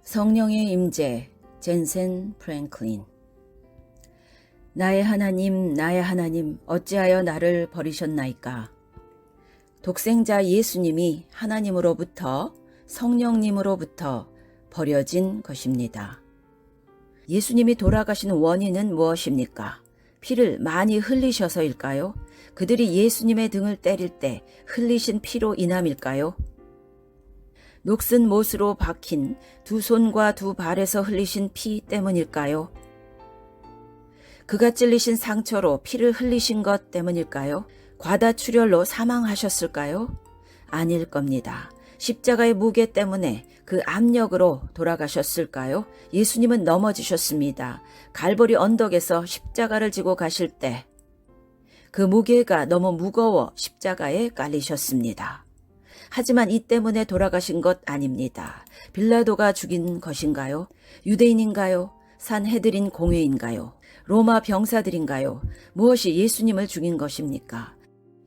성령의 임재, 젠센 프랭클린. 나의 하나님, 어찌하여 나를 버리셨나이까? 독생자 예수님이 하나님으로부터 성령님으로부터 버려진 것입니다. 예수님이 돌아가신 원인은 무엇입니까? 피를 많이 흘리셔서일까요? 그들이 예수님의 등을 때릴 때 흘리신 피로 인함일까요? 녹슨 못으로 박힌 두 손과 두 발에서 흘리신 피 때문일까요? 그가 찔리신 상처로 피를 흘리신 것 때문일까요? 과다출혈로 사망하셨을까요? 아닐 겁니다. 십자가의 무게 때문에 그 압력으로 돌아가셨을까요? 예수님은 넘어지셨습니다. 갈보리 언덕에서 십자가를 지고 가실 때 그 무게가 너무 무거워 십자가에 깔리셨습니다. 하지만 이 때문에 돌아가신 것 아닙니다. 빌라도가 죽인 것인가요? 유대인인가요? 산헤드린 공회인가요? 로마 병사들인가요? 무엇이 예수님을 죽인 것입니까?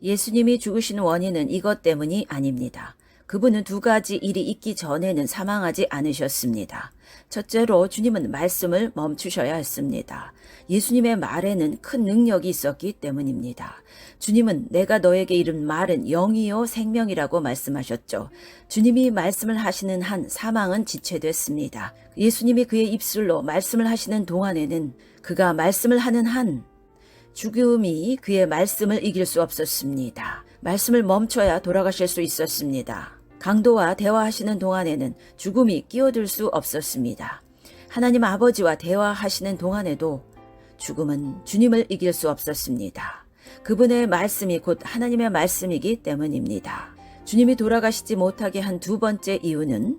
예수님이 죽으신 원인은 이것 때문이 아닙니다. 그분은 두 가지 일이 있기 전에는 사망하지 않으셨습니다. 첫째로 주님은 말씀을 멈추셔야 했습니다. 예수님의 말에는 큰 능력이 있었기 때문입니다. 주님은 내가 너에게 이른 말은 영이요 생명이라고 말씀하셨죠. 주님이 말씀을 하시는 한 사망은 지체됐습니다. 예수님이 그의 입술로 말씀을 하시는 동안에는 그가 말씀을 하는 한 죽음이 그의 말씀을 이길 수 없었습니다. 말씀을 멈춰야 돌아가실 수 있었습니다. 강도와 대화하시는 동안에는 죽음이 끼어들 수 없었습니다. 하나님 아버지와 대화하시는 동안에도 죽음은 주님을 이길 수 없었습니다. 그분의 말씀이 곧 하나님의 말씀이기 때문입니다. 주님이 돌아가시지 못하게 한 두 번째 이유는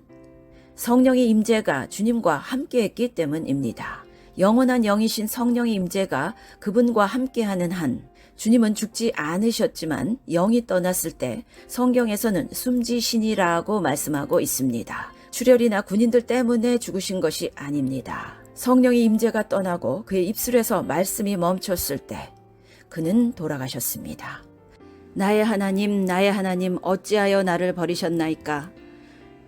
성령의 임재가 주님과 함께했기 때문입니다. 영원한 영이신 성령의 임재가 그분과 함께하는 한 주님은 죽지 않으셨지만 영이 떠났을 때 성경에서는 숨지신이라고 말씀하고 있습니다. 출혈이나 군인들 때문에 죽으신 것이 아닙니다. 성령의 임재가 떠나고 그의 입술에서 말씀이 멈췄을 때 그는 돌아가셨습니다. 나의 하나님, 어찌하여 나를 버리셨나이까?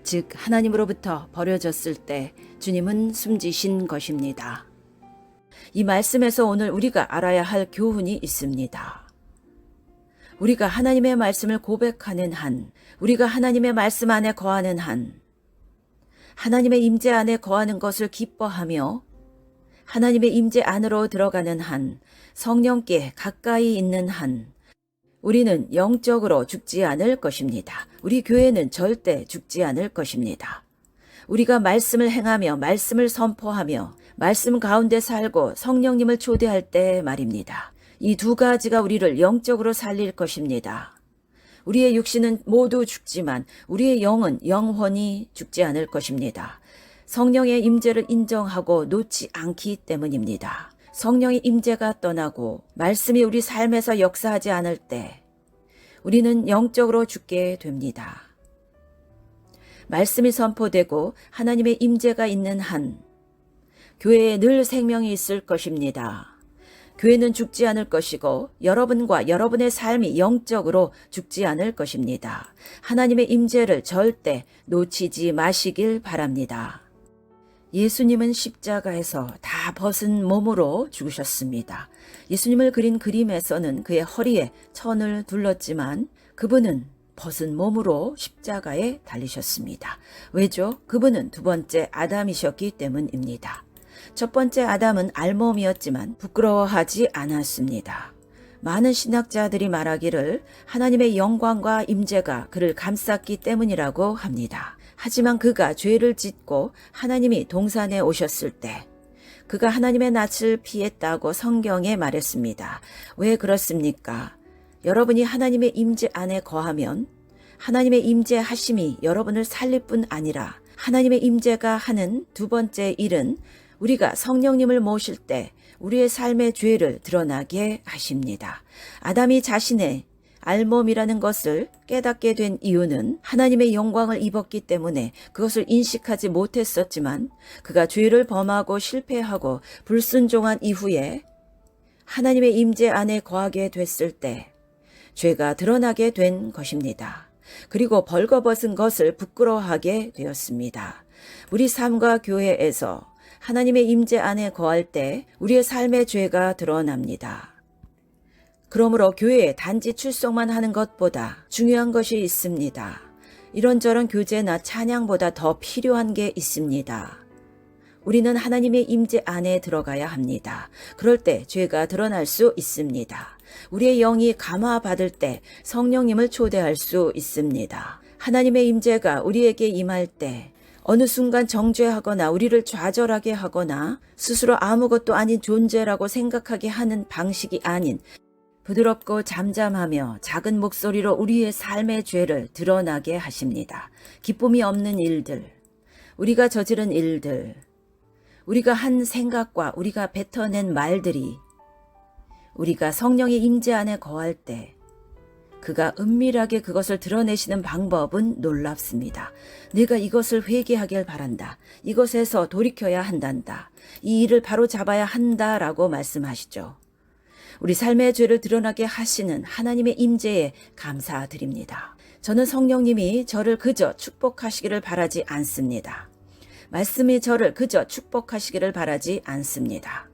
즉 하나님으로부터 버려졌을 때 주님은 숨지신 것입니다. 이 말씀에서 오늘 우리가 알아야 할 교훈이 있습니다. 우리가 하나님의 말씀을 고백하는 한, 우리가 하나님의 말씀 안에 거하는 한, 하나님의 임재 안에 거하는 것을 기뻐하며 하나님의 임재 안으로 들어가는 한, 성령께 가까이 있는 한, 우리는 영적으로 죽지 않을 것입니다. 우리 교회는 절대 죽지 않을 것입니다. 우리가 말씀을 행하며 말씀을 선포하며 말씀 가운데 살고 성령님을 초대할 때 말입니다. 이 두 가지가 우리를 영적으로 살릴 것입니다. 우리의 육신은 모두 죽지만 우리의 영은 영원히 죽지 않을 것입니다. 성령의 임재를 인정하고 놓지 않기 때문입니다. 성령의 임재가 떠나고 말씀이 우리 삶에서 역사하지 않을 때 우리는 영적으로 죽게 됩니다. 말씀이 선포되고 하나님의 임재가 있는 한 교회에 늘 생명이 있을 것입니다. 교회는 죽지 않을 것이고 여러분과 여러분의 삶이 영적으로 죽지 않을 것입니다. 하나님의 임재를 절대 놓치지 마시길 바랍니다. 예수님은 십자가에서 다 벗은 몸으로 죽으셨습니다. 예수님을 그린 그림에서는 그의 허리에 천을 둘렀지만 그분은 벗은 몸으로 십자가에 달리셨습니다. 왜죠? 그분은 두 번째 아담이셨기 때문입니다. 첫 번째 아담은 알몸이었지만 부끄러워하지 않았습니다. 많은 신학자들이 말하기를 하나님의 영광과 임재가 그를 감쌌기 때문이라고 합니다. 하지만 그가 죄를 짓고 하나님이 동산에 오셨을 때 그가 하나님의 낯을 피했다고 성경에 말했습니다. 왜 그렇습니까? 여러분이 하나님의 임재 안에 거하면 하나님의 임재하심이 여러분을 살릴 뿐 아니라 하나님의 임재가 하는 두 번째 일은 우리가 성령님을 모실 때 우리의 삶의 죄를 드러나게 하십니다. 아담이 자신의 알몸이라는 것을 깨닫게 된 이유는 하나님의 영광을 입었기 때문에 그것을 인식하지 못했었지만 그가 죄를 범하고 실패하고 불순종한 이후에 하나님의 임재 안에 거하게 됐을 때 죄가 드러나게 된 것입니다. 그리고 벌거벗은 것을 부끄러워하게 되었습니다. 우리 삶과 교회에서 하나님의 임재 안에 거할 때 우리의 삶의 죄가 드러납니다. 그러므로 교회에 단지 출석만 하는 것보다 중요한 것이 있습니다. 이런저런 교제나 찬양보다 더 필요한 게 있습니다. 우리는 하나님의 임재 안에 들어가야 합니다. 그럴 때 죄가 드러날 수 있습니다. 우리의 영이 감화받을 때 성령님을 초대할 수 있습니다. 하나님의 임재가 우리에게 임할 때 어느 순간 정죄하거나 우리를 좌절하게 하거나 스스로 아무것도 아닌 존재라고 생각하게 하는 방식이 아닌 부드럽고 잠잠하며 작은 목소리로 우리의 삶의 죄를 드러나게 하십니다. 기쁨이 없는 일들, 우리가 저지른 일들, 우리가 한 생각과 우리가 뱉어낸 말들이 우리가 성령의 임재 안에 거할 때 그가 은밀하게 그것을 드러내시는 방법은 놀랍습니다. 내가 이것을 회개하길 바란다. 이것에서 돌이켜야 한단다. 이 일을 바로 잡아야 한다라고 말씀하시죠. 우리 삶의 죄를 드러나게 하시는 하나님의 임재에 감사드립니다. 저는 성령님이 저를 그저 축복하시기를 바라지 않습니다. 말씀이 저를 그저 축복하시기를 바라지 않습니다.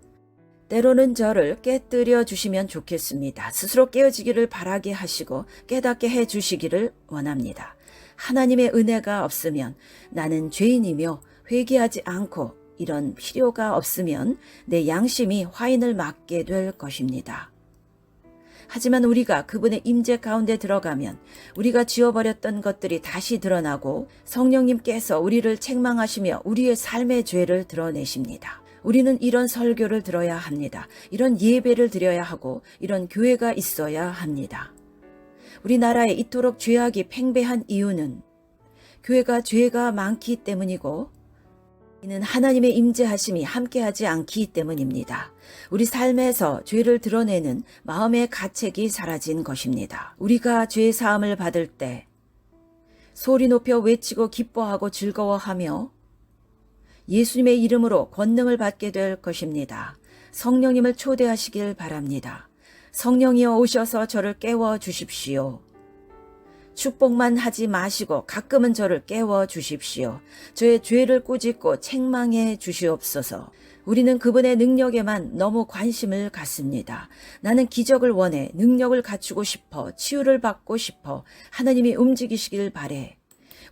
때로는 저를 깨뜨려 주시면 좋겠습니다. 스스로 깨어지기를 바라게 하시고 깨닫게 해 주시기를 원합니다. 하나님의 은혜가 없으면 나는 죄인이며 회개하지 않고 이런 필요가 없으면 내 양심이 화인을 맞게 될 것입니다. 하지만 우리가 그분의 임재 가운데 들어가면 우리가 지워버렸던 것들이 다시 드러나고 성령님께서 우리를 책망하시며 우리의 삶의 죄를 드러내십니다. 우리는 이런 설교를 들어야 합니다. 이런 예배를 드려야 하고 이런 교회가 있어야 합니다. 우리나라에 이토록 죄악이 팽배한 이유는 교회가 죄가 많기 때문이고 이는 하나님의 임재하심이 함께하지 않기 때문입니다. 우리 삶에서 죄를 드러내는 마음의 가책이 사라진 것입니다. 우리가 죄 사함을 받을 때 소리 높여 외치고 기뻐하고 즐거워하며 예수님의 이름으로 권능을 받게 될 것입니다. 성령님을 초대하시길 바랍니다. 성령이여 오셔서 저를 깨워 주십시오. 축복만 하지 마시고 가끔은 저를 깨워 주십시오. 저의 죄를 꾸짖고 책망해 주시옵소서. 우리는 그분의 능력에만 너무 관심을 갖습니다. 나는 기적을 원해, 능력을 갖추고 싶어, 치유를 받고 싶어, 하나님이 움직이시길 바래.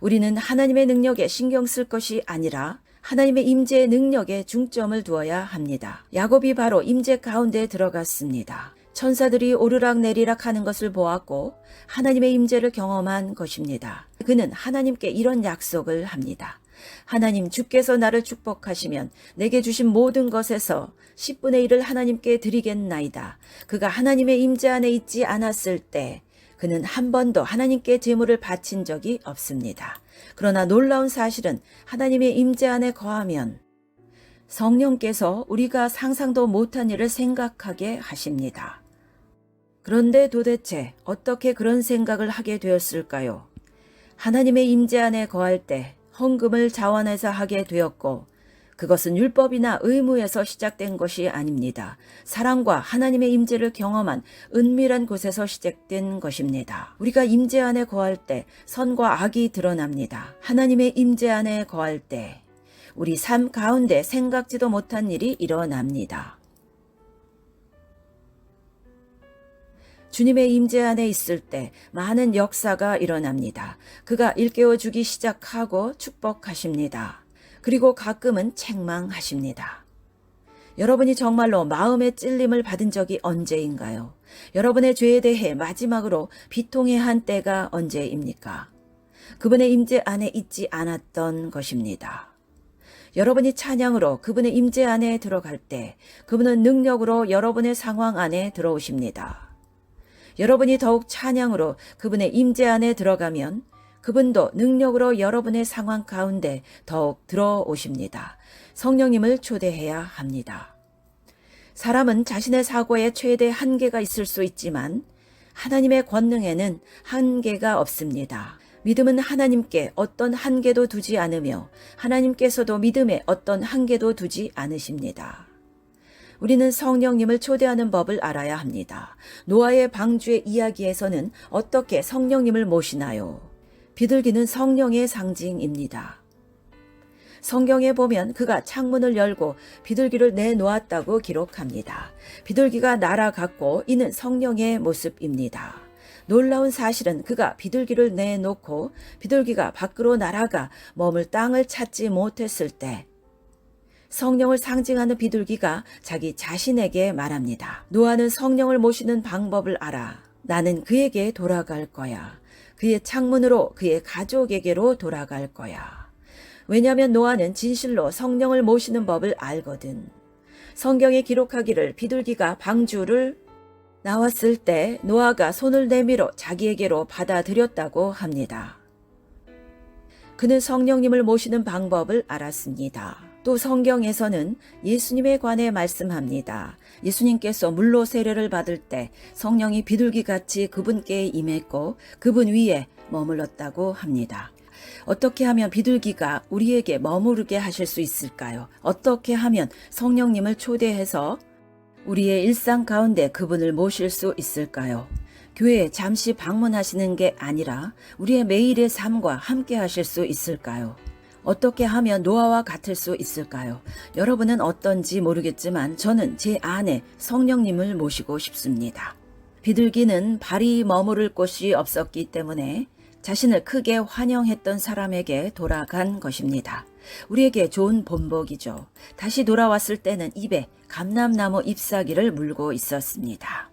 우리는 하나님의 능력에 신경 쓸 것이 아니라 하나님의 임재의 능력에 중점을 두어야 합니다. 야곱이 바로 임재 가운데 들어갔습니다. 천사들이 오르락내리락 하는 것을 보았고 하나님의 임재를 경험한 것입니다. 그는 하나님께 이런 약속을 합니다. 하나님, 주께서 나를 축복하시면 내게 주신 모든 것에서 10분의 1을 하나님께 드리겠나이다. 그가 하나님의 임재 안에 있지 않았을 때 그는 한 번도 하나님께 제물을 바친 적이 없습니다. 그러나 놀라운 사실은 하나님의 임재 안에 거하면 성령께서 우리가 상상도 못한 일을 생각하게 하십니다. 그런데 도대체 어떻게 그런 생각을 하게 되었을까요? 하나님의 임재 안에 거할 때 헌금을 자원해서 하게 되었고 그것은 율법이나 의무에서 시작된 것이 아닙니다. 사랑과 하나님의 임재를 경험한 은밀한 곳에서 시작된 것입니다. 우리가 임재 안에 거할 때 선과 악이 드러납니다. 하나님의 임재 안에 거할 때 우리 삶 가운데 생각지도 못한 일이 일어납니다. 주님의 임재 안에 있을 때 많은 역사가 일어납니다. 그가 일깨워 주기 시작하고 축복하십니다. 그리고 가끔은 책망하십니다. 여러분이 정말로 마음의 찔림을 받은 적이 언제인가요? 여러분의 죄에 대해 마지막으로 비통해야 한 때가 언제입니까? 그분의 임재 안에 있지 않았던 것입니다. 여러분이 찬양으로 그분의 임재 안에 들어갈 때 그분은 능력으로 여러분의 상황 안에 들어오십니다. 여러분이 더욱 찬양으로 그분의 임재 안에 들어가면 그분도 능력으로 여러분의 상황 가운데 더욱 들어오십니다. 성령님을 초대해야 합니다. 사람은 자신의 사고에 최대 한계가 있을 수 있지만 하나님의 권능에는 한계가 없습니다. 믿음은 하나님께 어떤 한계도 두지 않으며 하나님께서도 믿음에 어떤 한계도 두지 않으십니다. 우리는 성령님을 초대하는 법을 알아야 합니다. 노아의 방주의 이야기에서는 어떻게 성령님을 모시나요? 비둘기는 성령의 상징입니다. 성경에 보면 그가 창문을 열고 비둘기를 내놓았다고 기록합니다. 비둘기가 날아갔고 이는 성령의 모습입니다. 놀라운 사실은 그가 비둘기를 내놓고 비둘기가 밖으로 날아가 머물 땅을 찾지 못했을 때 성령을 상징하는 비둘기가 자기 자신에게 말합니다. 노아는 성령을 모시는 방법을 알아. 나는 그에게 돌아갈 거야. 그의 창문으로 그의 가족에게로 돌아갈 거야. 왜냐하면 노아는 진실로 성령을 모시는 법을 알거든. 성경에 기록하기를 비둘기가 방주를 나왔을 때 노아가 손을 내밀어 자기에게로 받아들였다고 합니다. 그는 성령님을 모시는 방법을 알았습니다. 또 성경에서는 예수님에 관해 말씀합니다. 예수님께서 물로 세례를 받을 때 성령이 비둘기같이 그분께 임했고 그분 위에 머물렀다고 합니다. 어떻게 하면 비둘기가 우리에게 머무르게 하실 수 있을까요? 어떻게 하면 성령님을 초대해서 우리의 일상 가운데 그분을 모실 수 있을까요? 교회에 잠시 방문하시는 게 아니라 우리의 매일의 삶과 함께 하실 수 있을까요? 어떻게 하면 노아와 같을 수 있을까요? 여러분은 어떤지 모르겠지만 저는 제 안에 성령님을 모시고 싶습니다. 비둘기는 발이 머무를 곳이 없었기 때문에 자신을 크게 환영했던 사람에게 돌아간 것입니다. 우리에게 좋은 본보기죠. 다시 돌아왔을 때는 입에 감람나무 잎사귀를 물고 있었습니다.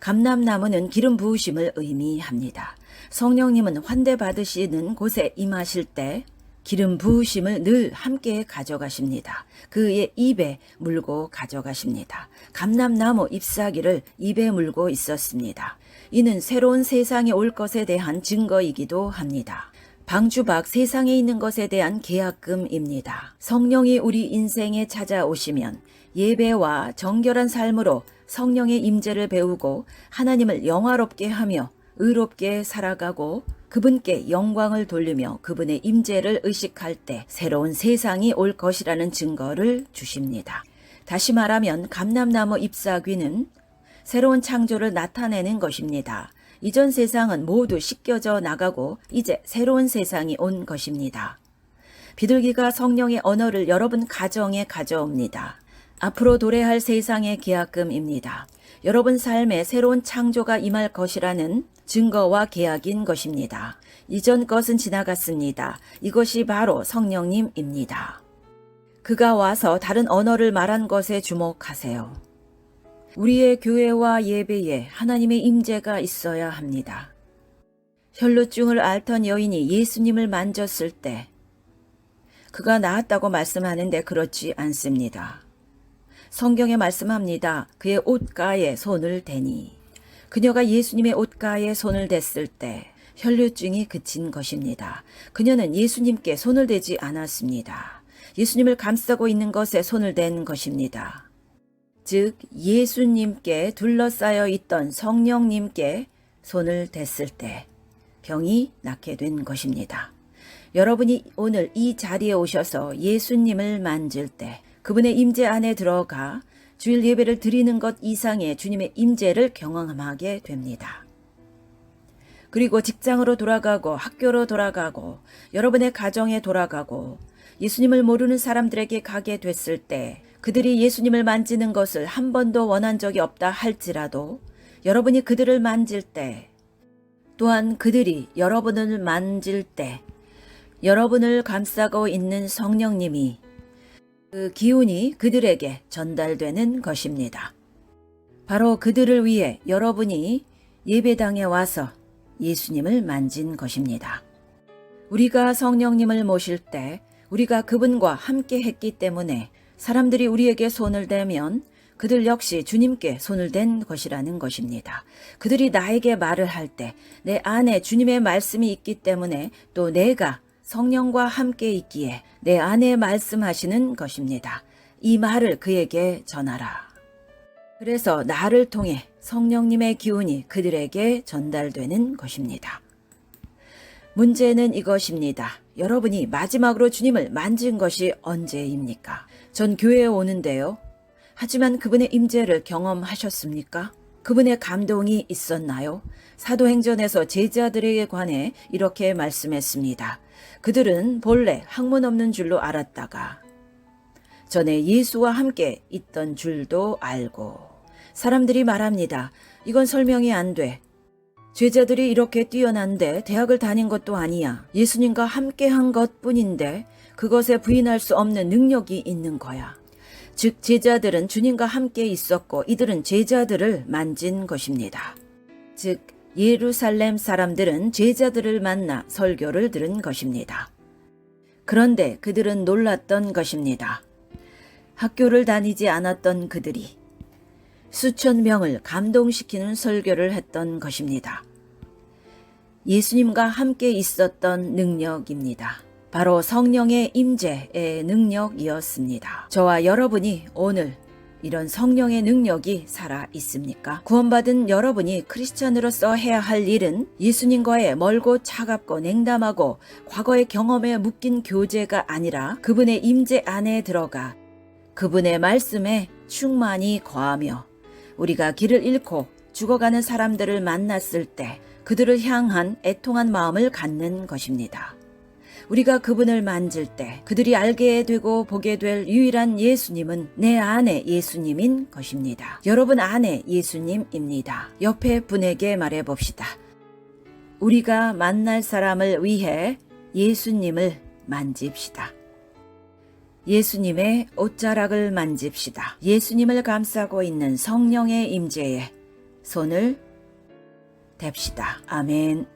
감람나무는 기름 부으심을 의미합니다. 성령님은 환대받으시는 곳에 임하실 때 기름 부으심을 늘 함께 가져가십니다. 그의 입에 물고 가져가십니다. 감람나무 잎사귀를 입에 물고 있었습니다. 이는 새로운 세상에 올 것에 대한 증거이기도 합니다. 방주 밖 세상에 있는 것에 대한 계약금입니다. 성령이 우리 인생에 찾아오시면 예배와 정결한 삶으로 성령의 임재를 배우고 하나님을 영화롭게 하며 의롭게 살아가고 그분께 영광을 돌리며 그분의 임재를 의식할 때 새로운 세상이 올 것이라는 증거를 주십니다. 다시 말하면 감람나무 잎사귀는 새로운 창조를 나타내는 것입니다. 이전 세상은 모두 씻겨져 나가고 이제 새로운 세상이 온 것입니다. 비둘기가 성령의 언어를 여러분 가정에 가져옵니다. 앞으로 도래할 세상의 계약금입니다. 여러분 삶에 새로운 창조가 임할 것이라는 증거와 계약인 것입니다. 이전 것은 지나갔습니다. 이것이 바로 성령님입니다. 그가 와서 다른 언어를 말한 것에 주목하세요. 우리의 교회와 예배에 하나님의 임재가 있어야 합니다. 혈루증을 앓던 여인이 예수님을 만졌을 때 그가 나았다고 말씀하는데 그렇지 않습니다. 성경에 말씀합니다. 그의 옷가에 손을 대니 그녀가 예수님의 옷가에 손을 댔을 때 혈루증이 그친 것입니다. 그녀는 예수님께 손을 대지 않았습니다. 예수님을 감싸고 있는 것에 손을 댄 것입니다. 즉 예수님께 둘러싸여 있던 성령님께 손을 댔을 때 병이 낫게 된 것입니다. 여러분이 오늘 이 자리에 오셔서 예수님을 만질 때 그분의 임재 안에 들어가 주일 예배를 드리는 것 이상의 주님의 임재를 경험하게 됩니다. 그리고 직장으로 돌아가고 학교로 돌아가고 여러분의 가정에 돌아가고 예수님을 모르는 사람들에게 가게 됐을 때 그들이 예수님을 만지는 것을 한 번도 원한 적이 없다 할지라도 여러분이 그들을 만질 때 또한 그들이 여러분을 만질 때 여러분을 감싸고 있는 성령님이 그 기운이 그들에게 전달되는 것입니다. 바로 그들을 위해 여러분이 예배당에 와서 예수님을 만진 것입니다. 우리가 성령님을 모실 때 우리가 그분과 함께 했기 때문에 사람들이 우리에게 손을 대면 그들 역시 주님께 손을 댄 것이라는 것입니다. 그들이 나에게 말을 할 때 내 안에 주님의 말씀이 있기 때문에 또 내가 성령과 함께 있기에 내 안에 말씀하시는 것입니다. 이 말을 그에게 전하라. 그래서 나를 통해 성령님의 기운이 그들에게 전달되는 것입니다. 문제는 이것입니다. 여러분이 마지막으로 주님을 만진 것이 언제입니까? 전 교회에 오는데요. 하지만 그분의 임재를 경험하셨습니까? 그분의 감동이 있었나요? 사도행전에서 제자들에게 관해 이렇게 말씀했습니다. 그들은 본래 학문 없는 줄로 알았다가 전에 예수와 함께 있던 줄도 알고 사람들이 말합니다. 이건 설명이 안 돼. 제자들이 이렇게 뛰어난데 대학을 다닌 것도 아니야. 예수님과 함께 한 것뿐인데 그것에 부인할 수 없는 능력이 있는 거야. 즉 제자들은 주님과 함께 있었고 이들은 제자들을 만진 것입니다. 즉 예루살렘 사람들은 제자들을 만나 설교를 들은 것입니다. 그런데 그들은 놀랐던 것입니다. 학교를 다니지 않았던 그들이 수천 명을 감동시키는 설교를 했던 것입니다. 예수님과 함께 있었던 능력입니다. 바로 성령의 임재의 능력이었습니다. 저와 여러분이 오늘 이런 성령의 능력이 살아 있습니까? 구원받은 여러분이 크리스찬으로서 해야 할 일은 예수님과의 멀고 차갑고 냉담하고 과거의 경험에 묶인 교제가 아니라 그분의 임재 안에 들어가 그분의 말씀에 충만히 거하며 우리가 길을 잃고 죽어가는 사람들을 만났을 때 그들을 향한 애통한 마음을 갖는 것입니다. 우리가 그분을 만질 때 그들이 알게 되고 보게 될 유일한 예수님은 내 안에 예수님인 것입니다. 여러분 안에 예수님입니다. 옆에 분에게 말해봅시다. 우리가 만날 사람을 위해 예수님을 만집시다. 예수님의 옷자락을 만집시다. 예수님을 감싸고 있는 성령의 임재에 손을 댑시다. 아멘.